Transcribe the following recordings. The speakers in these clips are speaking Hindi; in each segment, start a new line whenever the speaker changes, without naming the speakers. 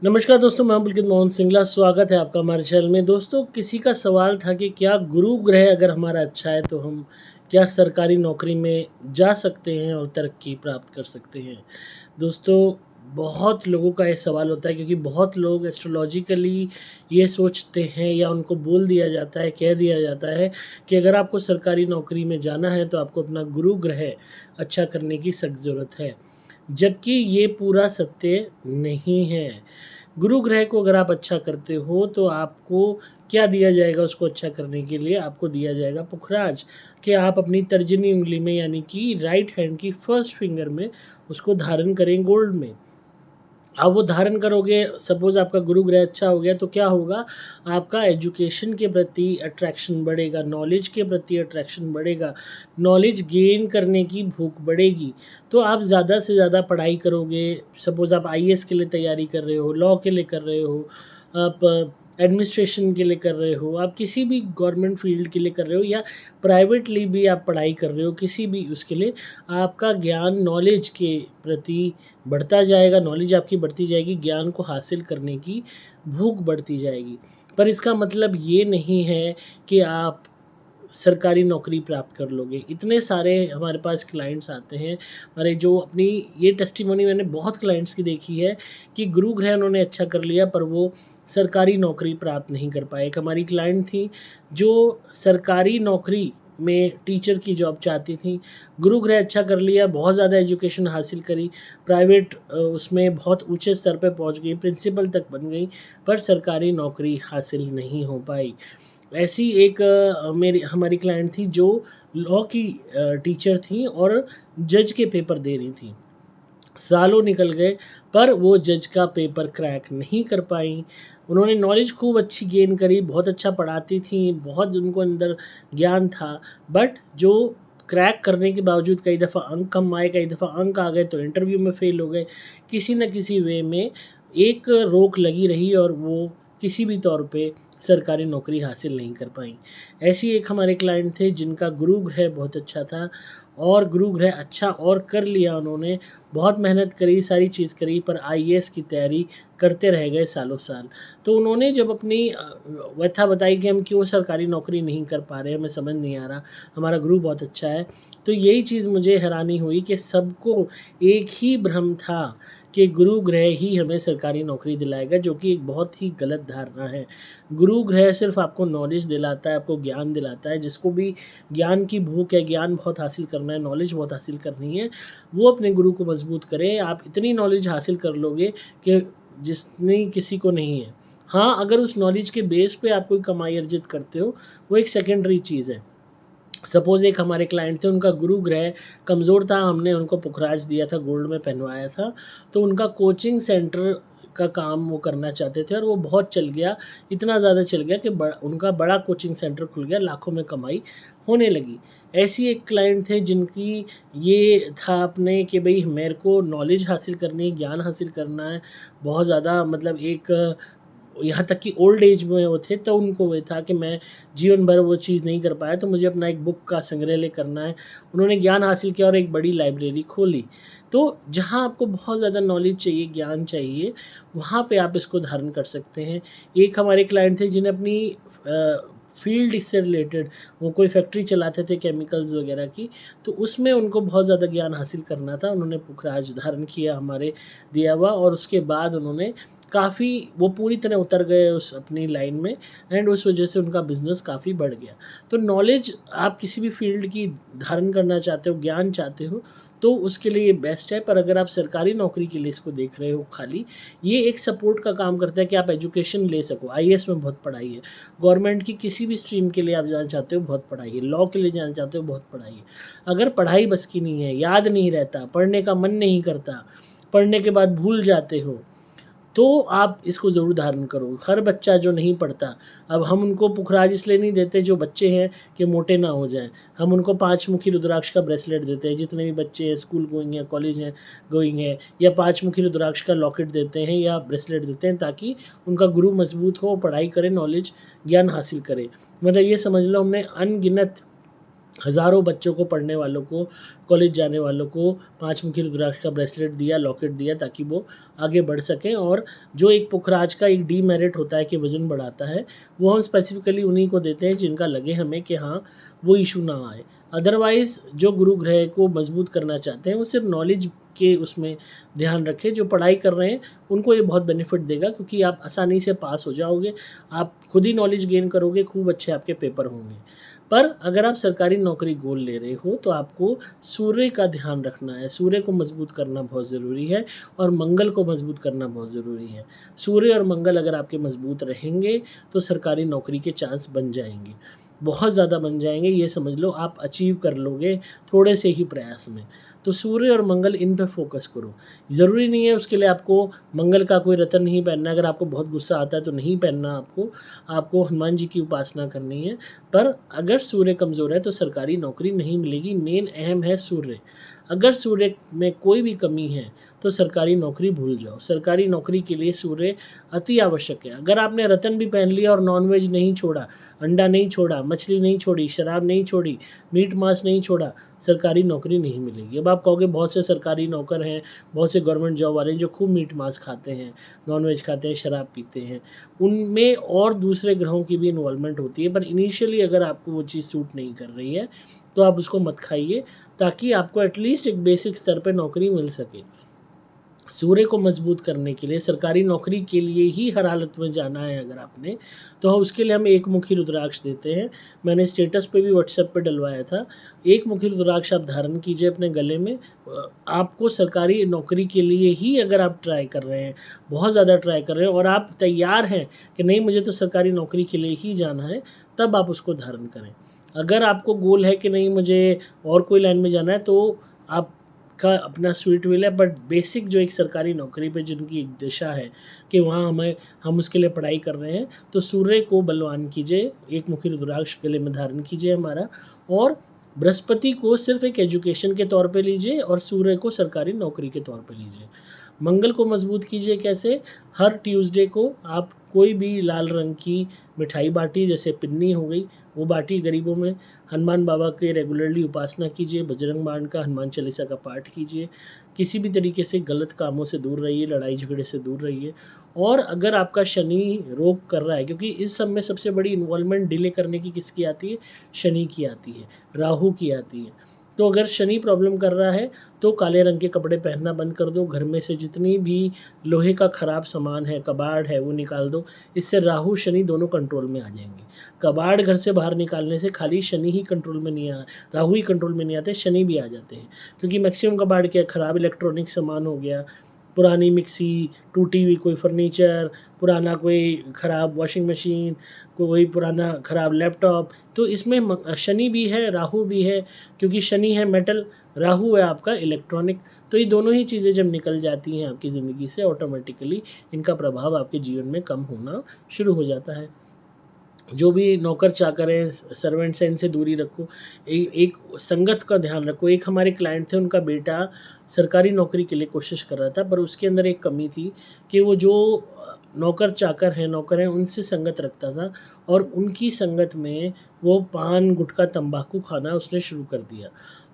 नमस्कार दोस्तों, मैं पुलकित मोहन सिंगला। स्वागत है आपका हमारे चैनल में। दोस्तों, किसी का सवाल था कि क्या गुरु ग्रह अगर हमारा अच्छा है तो हम क्या सरकारी नौकरी में जा सकते हैं और तरक्की प्राप्त कर सकते हैं। दोस्तों, बहुत लोगों का ये सवाल होता है क्योंकि बहुत लोग एस्ट्रोलॉजिकली ये सोचते हैं या उनको बोल दिया जाता है, कह दिया जाता है कि अगर आपको सरकारी नौकरी में जाना है तो आपको अपना गुरु ग्रह अच्छा करने की सख्त ज़रूरत है। जबकि ये पूरा सत्य नहीं है। गुरु ग्रह को अगर आप अच्छा करते हो तो आपको क्या दिया जाएगा? उसको अच्छा करने के लिए आपको दिया जाएगा पुखराज, कि आप अपनी तर्जनी उँगली में यानी कि राइट हैंड की फर्स्ट फिंगर में उसको धारण करें गोल्ड में। अब वो धारण करोगे, सपोज़ आपका गुरु ग्रह अच्छा हो गया तो क्या होगा? आपका एजुकेशन के प्रति अट्रैक्शन बढ़ेगा, नॉलेज के प्रति अट्रैक्शन बढ़ेगा, नॉलेज गेन करने की भूख बढ़ेगी। तो आप ज़्यादा से ज़्यादा पढ़ाई करोगे। सपोज़ आप आईएएस के लिए तैयारी कर रहे हो, लॉ के लिए कर रहे हो, आप एडमिनिस्ट्रेशन के लिए कर रहे हो, आप किसी भी गवर्नमेंट फील्ड के लिए कर रहे हो या प्राइवेटली भी आप पढ़ाई कर रहे हो, किसी भी उसके लिए आपका ज्ञान नॉलेज के प्रति बढ़ता जाएगा, नॉलेज आपकी बढ़ती जाएगी, ज्ञान को हासिल करने की भूख बढ़ती जाएगी। पर इसका मतलब ये नहीं है कि आप सरकारी नौकरी प्राप्त कर लोगे। इतने सारे हमारे पास क्लाइंट्स आते हैं, हमारे जो अपनी ये टेस्टिमोनी मैंने बहुत क्लाइंट्स की देखी है कि गुरु ग्रह उन्होंने अच्छा कर लिया पर वो सरकारी नौकरी प्राप्त नहीं कर पाए। एक हमारी क्लाइंट थी जो सरकारी नौकरी में टीचर की जॉब चाहती थी, गुरु ग्रह अच्छा कर लिया, बहुत ज़्यादा एजुकेशन हासिल करी, प्राइवेट उसमें बहुत ऊँचे स्तर पे पहुँच गई, प्रिंसिपल तक बन गई, पर सरकारी नौकरी हासिल नहीं हो पाई। ऐसी एक मेरी हमारी क्लाइंट थी जो लॉ की टीचर थी और जज के पेपर दे रही थी। सालों निकल गए पर वो जज का पेपर क्रैक नहीं कर पाई। उन्होंने नॉलेज खूब अच्छी गेन करी, बहुत अच्छा पढ़ाती थी, बहुत उनको अंदर ज्ञान था, बट जो क्रैक करने के बावजूद कई दफ़ा अंक कम आए, कई दफ़ा अंक आ गए तो इंटरव्यू में फ़ेल हो गए। किसी न किसी वे में एक रोक लगी रही और वो किसी भी तौर पे सरकारी नौकरी हासिल नहीं कर पाई। ऐसी एक हमारे क्लाइंट थे जिनका गुरु ग्रह बहुत अच्छा था और गुरु ग्रह अच्छा और कर लिया उन्होंने, बहुत मेहनत करी, सारी चीज़ करी, पर आईएएस की तैयारी करते रह गए सालों साल। तो उन्होंने जब अपनी व्यथा बताई कि हम क्यों सरकारी नौकरी नहीं कर पा रहे, हमें समझ नहीं आ रहा, हमारा गुरु बहुत अच्छा है, तो यही चीज़ मुझे हैरानी हुई कि सबको एक ही भ्रम था कि गुरु ग्रह ही हमें सरकारी नौकरी दिलाएगा, जो कि एक बहुत ही गलत धारणा है। गुरु ग्रह सिर्फ़ आपको नॉलेज दिलाता है, आपको ज्ञान दिलाता है। जिसको भी ज्ञान की भूख है, ज्ञान बहुत हासिल करना है, नॉलेज बहुत हासिल करनी है, वो अपने गुरु को मजबूत करे। आप इतनी नॉलेज हासिल कर लोगे कि जितनी किसी को नहीं है। हाँ, अगर उस नॉलेज के बेस पे आप कोई कमाई अर्जित करते हो, वो एक सेकेंडरी चीज़ है। सपोज़ एक हमारे क्लाइंट थे, उनका गुरु ग्रह कमज़ोर था, हमने उनको पुखराज दिया था, गोल्ड में पहनवाया था, तो उनका कोचिंग सेंटर का काम वो करना चाहते थे और वो बहुत चल गया, इतना ज़्यादा चल गया कि उनका बड़ा कोचिंग सेंटर खुल गया, लाखों में कमाई होने लगी। ऐसी एक क्लाइंट थे जिनकी ये था अपने कि भई मेरे को नॉलेज हासिल करनी है, ज्ञान हासिल करना है, बहुत ज़्यादा मतलब एक यहाँ तक कि ओल्ड एज में वो थे, तो उनको ये था कि मैं जीवन भर वो चीज़ नहीं कर पाया, तो मुझे अपना एक बुक का संग्रहालय करना है। उन्होंने ज्ञान हासिल किया और एक बड़ी लाइब्रेरी खोली। तो जहाँ आपको बहुत ज़्यादा नॉलेज चाहिए, ज्ञान चाहिए, वहाँ पे आप इसको धारण कर सकते हैं। एक हमारे क्लाइंट थे जिन्हें अपनी फील्ड से रिलेटेड, वो कोई फैक्ट्री चलाते थे केमिकल्स वगैरह की, तो उसमें उनको बहुत ज़्यादा ज्ञान हासिल करना था। उन्होंने पुखराज धारण किया हमारे दिया हुआ और उसके बाद उन्होंने काफ़ी वो पूरी तरह उतर गए उस अपनी लाइन में एंड उस वजह से उनका बिज़नेस काफ़ी बढ़ गया। तो नॉलेज आप किसी भी फील्ड की धारण करना चाहते हो, ज्ञान चाहते हो, तो उसके लिए ये बेस्ट है। पर अगर आप सरकारी नौकरी के लिए इसको देख रहे हो खाली, ये एक सपोर्ट का काम करता है कि आप एजुकेशन ले सको। आईएएस में बहुत पढ़ाई है, गवर्नमेंट की किसी भी स्ट्रीम के लिए आप जाना चाहते हो, बहुत पढ़ाई है, लॉ के लिए जाना चाहते हो, बहुत पढ़ाई है। अगर पढ़ाई बस की नहीं है, याद नहीं रहता, पढ़ने का मन नहीं करता, पढ़ने के बाद भूल जाते हो, तो आप इसको ज़रूर धारण करो। हर बच्चा जो नहीं पढ़ता, अब हम उनको पुखराज इसलिए नहीं देते जो बच्चे हैं कि मोटे ना हो जाएँ। हम उनको 5 मुखी रुद्राक्ष का ब्रेसलेट देते हैं, जितने भी बच्चे हैं स्कूल गोइंग हैं, कॉलेज हैं गोइंग हैं, या 5 मुखी रुद्राक्ष का लॉकेट देते हैं या ब्रेसलेट देते हैं ताकि उनका गुरु मजबूत हो, पढ़ाई करे, नॉलेज ज्ञान हासिल करे। मतलब ये समझ लो हमने अनगिनत हज़ारों बच्चों को, पढ़ने वालों को, कॉलेज जाने वालों को 5 मुखी रुद्राक्ष का ब्रेसलेट दिया, लॉकेट दिया, ताकि वो आगे बढ़ सकें। और जो एक पुखराज का एक डीमेरिट होता है कि वज़न बढ़ाता है, वो हम स्पेसिफ़िकली उन्हीं को देते हैं जिनका लगे हमें कि हाँ, वो इश्यू ना आए। अदरवाइज़ जो गुरु ग्रह को मज़बूत करना चाहते हैं, वो सिर्फ़ नॉलेज के उसमें ध्यान रखें। जो पढ़ाई कर रहे हैं, उनको ये बहुत बेनिफिट देगा, क्योंकि आप आसानी से पास हो जाओगे। आप खुद ही नॉलेज गेन करोगे, खूब अच्छे आपके पेपर होंगे। पर अगर आप सरकारी नौकरी गोल ले रहे हो, तो आपको सूर्य का ध्यान रखना है। सूर्य को मजबूत करना बहुत ज़रूरी है और मंगल को मजबूत करना बहुत ज़रूरी है। सूर्य और मंगल अगर आपके मजबूत रहेंगे, तो सरकारी नौकरी के चांस बन जाएंगे, बहुत ज़्यादा बन जाएंगे। ये समझ लो आप अचीव कर लोगे थोड़े से ही प्रयास में। तो सूर्य और मंगल, इन पे फोकस करो। ज़रूरी नहीं है उसके लिए आपको मंगल का कोई रत्न नहीं पहनना। अगर आपको बहुत गुस्सा आता है तो नहीं पहनना आपको। आपको हनुमान जी की उपासना करनी है। पर अगर सूर्य कमज़ोर है तो सरकारी नौकरी नहीं मिलेगी। मेन अहम है सूर्य। अगर सूर्य में कोई भी कमी है तो सरकारी नौकरी भूल जाओ। सरकारी नौकरी के लिए सूर्य अति आवश्यक है। अगर आपने रतन भी पहन लिया और नॉनवेज नहीं छोड़ा, अंडा नहीं छोड़ा, मछली नहीं छोड़ी, शराब नहीं छोड़ी, मीट मांस नहीं छोड़ा, सरकारी नौकरी नहीं मिलेगी। अब आप कहोगे बहुत से सरकारी नौकर हैं, बहुत से गवर्नमेंट जॉब वाले हैं जो खूब मीट मांस खाते हैं, नॉनवेज खाते हैं, शराब पीते हैं। उनमें और दूसरे ग्रहों की भी इन्वॉल्वमेंट होती है। पर इनिशियली अगर आपको वो चीज़ सूट नहीं कर रही है तो आप उसको मत खाइए, ताकि आपको एटलीस्ट एक बेसिक स्तर पे नौकरी मिल सके। सूर्य को मजबूत करने के लिए, सरकारी नौकरी के लिए ही हर हालत में जाना है अगर आपने, तो उसके लिए हम एक मुखी रुद्राक्ष देते हैं। मैंने स्टेटस पे भी, व्हाट्सएप पे डलवाया था। एक मुखी रुद्राक्ष आप धारण कीजिए अपने गले में। आपको सरकारी नौकरी के लिए ही अगर आप ट्राई कर रहे हैं, बहुत ज़्यादा ट्राई कर रहे हैं और आप तैयार हैं कि नहीं मुझे तो सरकारी नौकरी के लिए ही जाना है, तब आप उसको धारण करें। अगर आपको गोल है कि नहीं मुझे और कोई लाइन में जाना है, तो आप का अपना स्वीट विल है। बट बेसिक जो एक सरकारी नौकरी पे जिनकी एक दिशा है कि वहाँ हम उसके लिए पढ़ाई कर रहे हैं, तो सूर्य को बलवान कीजिए, एक मुखी रुद्राक्ष गले में धारण कीजिए हमारा। और बृहस्पति को सिर्फ एक एजुकेशन के तौर पे लीजिए और सूर्य को सरकारी नौकरी के तौर पे लीजिए। मंगल को मजबूत कीजिए कैसे? हर ट्यूसडे को आप कोई भी लाल रंग की मिठाई बाटी, जैसे पिन्नी हो गई, वो बाटी गरीबों में। हनुमान बाबा के रेगुलरली उपासना कीजिए, बजरंग बाण का, हनुमान चालीसा का पाठ कीजिए। किसी भी तरीके से गलत कामों से दूर रहिए, लड़ाई झगड़े से दूर रहिए। और अगर आपका शनि रोग कर रहा है, क्योंकि इस सब में सबसे बड़ी इन्वॉल्वमेंट डिले करने की किसकी आती है? शनि की आती है, राहु की आती है। तो अगर शनि प्रॉब्लम कर रहा है तो काले रंग के कपड़े पहनना बंद कर दो। घर में से जितनी भी लोहे का ख़राब सामान है, कबाड़ है, वो निकाल दो। इससे राहु शनि दोनों कंट्रोल में आ जाएंगे। कबाड़ घर से बाहर निकालने से खाली शनि ही कंट्रोल में नहीं आ राहु ही कंट्रोल में नहीं आते, शनि भी आ जाते हैं। क्योंकि मैक्सिमम कबाड़ क्या, ख़राब इलेक्ट्रॉनिक सामान हो गया, पुरानी मिक्सी, टूटी हुई कोई फर्नीचर, पुराना कोई ख़राब वॉशिंग मशीन, कोई पुराना ख़राब लैपटॉप। तो इसमें शनि भी है, राहु भी है। क्योंकि शनि है मेटल, राहु है आपका इलेक्ट्रॉनिक। तो ये दोनों ही चीज़ें जब निकल जाती हैं आपकी ज़िंदगी से, ऑटोमेटिकली इनका प्रभाव आपके जीवन में कम होना शुरू हो जाता है। जो भी नौकर चाकर हैं, सर्वेंट्स हैं, इनसे दूरी रखो। एक संगत का ध्यान रखो। एक हमारे क्लाइंट थे, उनका बेटा सरकारी नौकरी के लिए कोशिश कर रहा था, पर उसके अंदर एक कमी थी कि वो जो नौकर हैं, उनसे संगत रखता था और उनकी संगत में वो पान, गुटखा, तंबाकू खाना उसने शुरू कर दिया।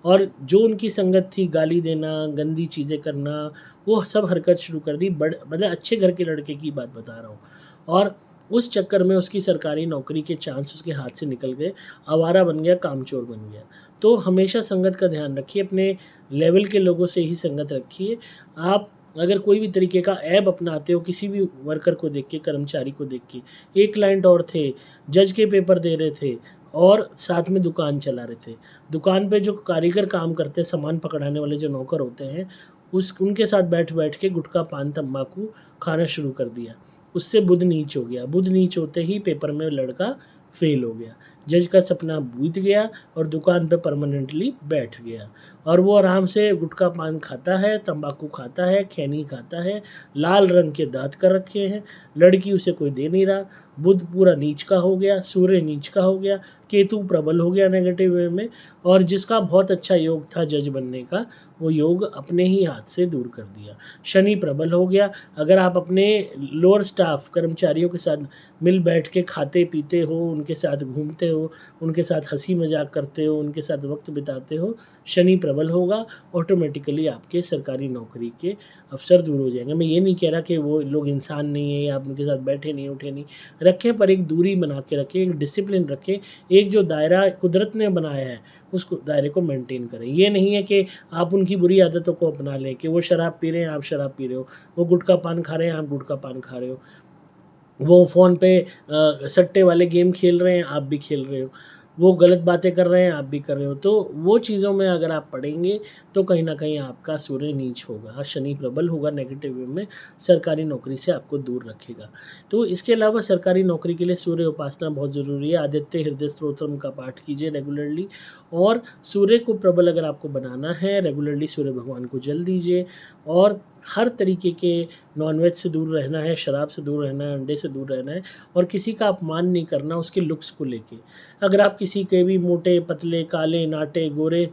और जो उनकी संगत थी, गाली देना, गंदी चीज़ें करना, वो सब हरकत शुरू कर दी। मतलब अच्छे घर के लड़के की बात बता रहा हूँ। और उस चक्कर में उसकी सरकारी नौकरी के चांस उसके हाथ से निकल गए। आवारा बन गया, कामचोर बन गया। तो हमेशा संगत का ध्यान रखिए, अपने लेवल के लोगों से ही संगत रखिए। आप अगर कोई भी तरीके का ऐब अपनाते हो किसी भी वर्कर को देख के, कर्मचारी को देख के। एक क्लाइंट और थे, जज के पेपर दे रहे थे और साथ में दुकान चला रहे थे। दुकान पे जो कारीगर काम करते हैं, सामान पकड़ाने वाले जो नौकर होते हैं, उनके साथ बैठ के गुटखा, पान, तंबाकू खाना शुरू कर दिया। उससे बुध नीच हो गया। बुध नीच होते ही पेपर में लड़का फेल हो गया। जज का सपना बीत गया और दुकान पे परमानेंटली बैठ गया। और वो आराम से गुटखा पान खाता है, तंबाकू खाता है, खैनी खाता है, लाल रंग के दांत कर रखे हैं, लड़की उसे कोई दे नहीं रहा। बुध पूरा नीच का हो गया, सूर्य नीच का हो गया, केतु प्रबल हो गया नेगेटिव वे में। और जिसका बहुत अच्छा योग था जज बनने का, वो योग अपने ही हाथ से दूर कर दिया। शनि प्रबल हो गया। अगर आप अपने लोअर स्टाफ कर्मचारियों के साथ मिल बैठ के खाते पीते हो, उनके साथ घूमते हो, उनके साथ हँसी मज़ाक करते हो, उनके साथ वक़्त बिताते हो, शनि प्रबल होगा, ऑटोमेटिकली आपके सरकारी नौकरी के अवसर दूर हो जाएँगे। मैं ये नहीं कह रहा कि वो लोग इंसान नहीं है या आप उनके साथ बैठे नहीं, उठे नहीं, रखें पर एक दूरी बना के रखें, एक डिसिप्लिन रखें, एक जो दायरा कुदरत ने बनाया है, उस दायरे को मेंटेन करें। ये नहीं है कि आप उनकी बुरी आदतों को अपना लें कि वो शराब पी रहे हैं, आप शराब पी रहे हो, वो गुटखा पान खा रहे हैं, आप गुटखा पान खा रहे हो, वो फ़ोन पे सट्टे वाले गेम खेल रहे हैं, आप भी खेल रहे हो, वो गलत बातें कर रहे हैं, आप भी कर रहे हो। तो वो चीज़ों में अगर आप पड़ेंगे तो कहीं न कहीं आपका सूर्य नीच होगा, शनि प्रबल होगा, नेगेटिव वे में सरकारी नौकरी से आपको दूर रखेगा। तो इसके अलावा सरकारी नौकरी के लिए सूर्य उपासना बहुत ज़रूरी है। आदित्य हृदय स्तोत्रम का पाठ कीजिए रेगुलरली, और सूर्य को प्रबल अगर आपको बनाना है, रेगुलरली सूर्य भगवान को जल दीजिए, और हर तरीके के नॉनवेज से दूर रहना है, शराब से दूर रहना है, अंडे से दूर रहना है, और किसी का अपमान नहीं करना उसके लुक्स को लेके। अगर आप किसी के भी मोटे, पतले, काले, नाटे, गोरे,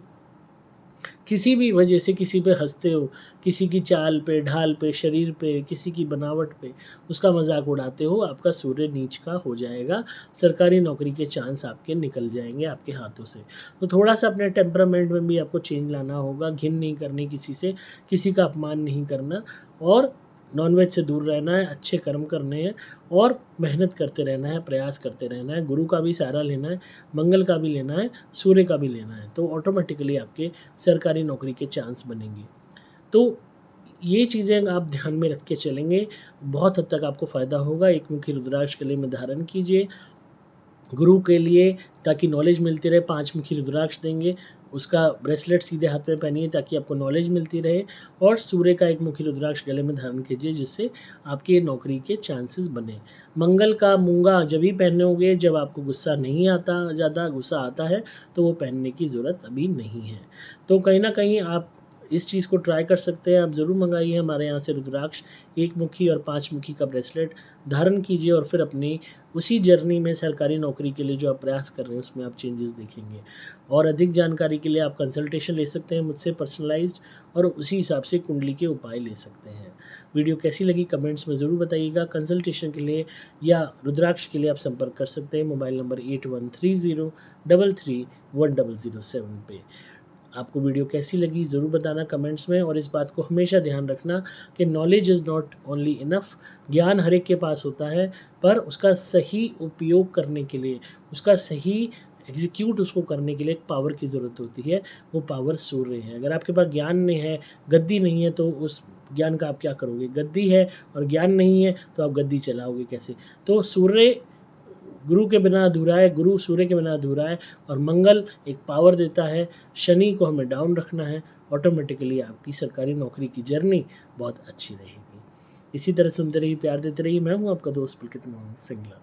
किसी भी वजह से किसी पे हँसते हो, किसी की चाल पे, ढाल पे, शरीर पे, किसी की बनावट पे उसका मज़ाक उड़ाते हो, आपका सूर्य नीच का हो जाएगा, सरकारी नौकरी के चांस आपके निकल जाएँगे आपके हाथों से। तो थोड़ा-सा अपने टेम्परामेंट में भी आपको चेंज लाना होगा, घिन नहीं करनी किसी से, किसी का अपमान नहीं करना, और नॉनवेज से दूर रहना है, अच्छे कर्म करने हैं, और मेहनत करते रहना है, प्रयास करते रहना है, गुरु का भी सहारा लेना है, मंगल का भी लेना है, सूर्य का भी लेना है, तो ऑटोमेटिकली आपके सरकारी नौकरी के चांस बनेंगे। तो ये चीज़ें आप ध्यान में रख के चलेंगे, बहुत हद तक आपको फ़ायदा होगा। एक मुखी रुद्राक्ष गले में धारण कीजिए गुरु के लिए, ताकि नॉलेज मिलती रहे। 5 मुखी रुद्राक्ष देंगे, उसका ब्रेसलेट सीधे हाथ में पहनिए ताकि आपको नॉलेज मिलती रहे, और सूर्य का 1 मुखी रुद्राक्ष गले में धारण कीजिए जिससे आपकी नौकरी के चांसेस बने। मंगल का मूंगा जब ही पहनोगे जब आपको गुस्सा नहीं आता, ज़्यादा गुस्सा आता है तो वो पहनने की ज़रूरत अभी नहीं है। तो कहीं न कहीं आप इस चीज़ को ट्राई कर सकते हैं। आप ज़रूर मँगाइए हमारे यहाँ से रुद्राक्ष, 1 मुखी और 5 मुखी का ब्रेसलेट धारण कीजिए, और फिर अपनी उसी जर्नी में सरकारी नौकरी के लिए जो आप प्रयास कर रहे हैं उसमें आप चेंजेस देखेंगे। और अधिक जानकारी के लिए आप कंसल्टेशन ले सकते हैं मुझसे पर्सनलाइज्ड, और उसी हिसाब से कुंडली के उपाय ले सकते हैं। वीडियो कैसी लगी कमेंट्स में ज़रूर बताइएगा। कंसल्टेशन के लिए या रुद्राक्ष के लिए आप संपर्क कर सकते हैं मोबाइल नंबर 8130331007 पे। आपको वीडियो कैसी लगी ज़रूर बताना कमेंट्स में, और इस बात को हमेशा ध्यान रखना कि knowledge is not only enough. ज्ञान हर एक के पास होता है, पर उसका सही उपयोग करने के लिए, उसका सही एग्जीक्यूट उसको करने के लिए एक पावर की ज़रूरत होती है, वो पावर सूर्य है। अगर आपके पास ज्ञान नहीं है, गद्दी नहीं है, तो उस ज्ञान का आप क्या करोगे? गद्दी है और ज्ञान नहीं है तो आप गद्दी चलाओगे कैसे? तो सूर्य गुरु के बिना अधूरा है, गुरु सूर्य के बिना अधूरा है, और मंगल एक पावर देता है, शनि को हमें डाउन रखना है, ऑटोमेटिकली आपकी सरकारी नौकरी की जर्नी बहुत अच्छी रहेगी। इसी तरह सुनते रहिए, प्यार देते रहिए। मैं हूँ आपका दोस्त पुलकित मोहन सिंगला।